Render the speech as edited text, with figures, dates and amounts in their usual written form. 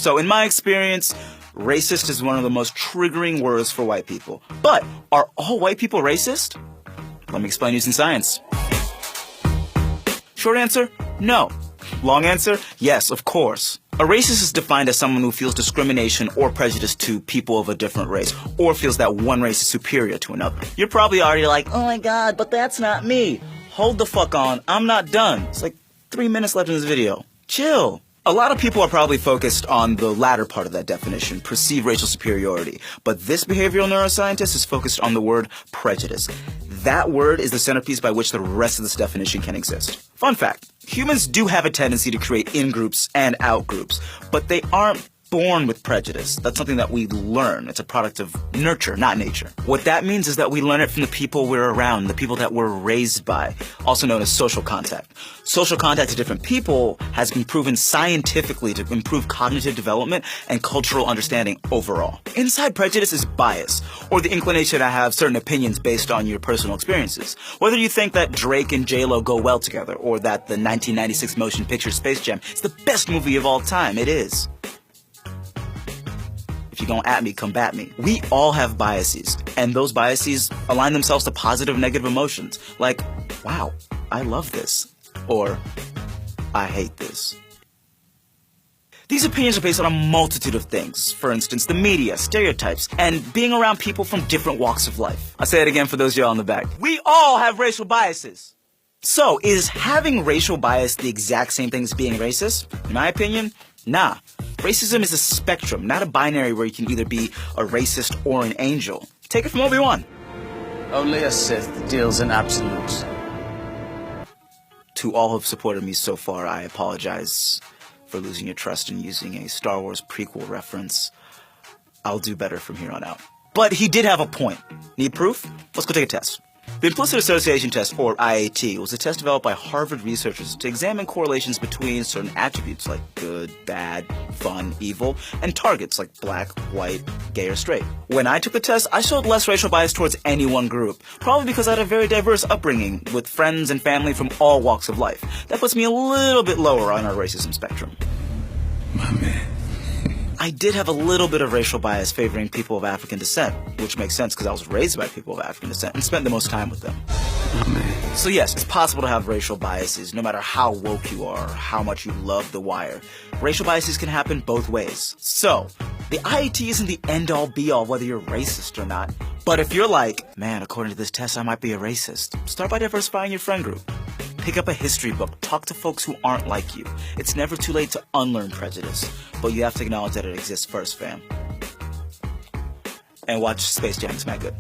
So in my experience, racist is one of the most triggering words for white people. But are all white people racist? Let me explain using science. Short answer, no. Long answer, yes, of course. A racist is defined as someone who feels discrimination or prejudice to people of a different race, or feels that one race is superior to another. You're probably already like, oh my god, but that's not me. Hold the fuck on, I'm not done. It's like 3 minutes left in this video. Chill. A lot of people are probably focused on the latter part of that definition, perceived racial superiority. But this behavioral neuroscientist is focused on the word prejudice. That word is the centerpiece by which the rest of this definition can exist. Fun fact, humans do have a tendency to create in-groups and out-groups, but they aren't born with prejudice. That's something that we learn. It's a product of nurture, not nature. What that means is that we learn it from the people we're around, the people that we're raised by, also known as social contact. Social contact to different people has been proven scientifically to improve cognitive development and cultural understanding overall. Inside prejudice is bias, or the inclination to have certain opinions based on your personal experiences. Whether you think that Drake and J-Lo go well together, or that the 1996 motion picture Space Jam is the best movie of all time, it is. If you're gonna at me, come bat me. We all have biases, and those biases align themselves to positive and negative emotions. Like, wow, I love this. Or, I hate this. These opinions are based on a multitude of things. For instance, the media, stereotypes, and being around people from different walks of life. I'll say it again for those of y'all in the back. We all have racial biases. So, is having racial bias the exact same thing as being racist? In my opinion, nah. Racism is a spectrum, not a binary where you can either be a racist or an angel. Take it from Obi-Wan. Only a Sith deals in absolutes. To all who have supported me so far, I apologize for losing your trust and using a Star Wars prequel reference. I'll do better from here on out. But he did have a point. Need proof? Let's go take a test. The Implicit Association Test, or IAT, was a test developed by Harvard researchers to examine correlations between certain attributes like good, bad, fun, evil, and targets like black, white, gay, or straight. When I took the test, I showed less racial bias towards any one group, probably because I had a very diverse upbringing with friends and family from all walks of life. That puts me a little bit lower on our racism spectrum. My man. I did have a little bit of racial bias favoring people of African descent, which makes sense because I was raised by people of African descent and spent the most time with them. My man. So yes, it's possible to have racial biases no matter how woke you are or how much you love The Wire. Racial biases can happen both ways. So, the IAT isn't the end-all be-all whether you're racist or not. But if you're like, man, according to this test, I might be a racist, start by diversifying your friend group. Pick up a history book. Talk to folks who aren't like you. It's never too late to unlearn prejudice, but you have to acknowledge that it exists first, fam. And watch Space Jam. It's mad good.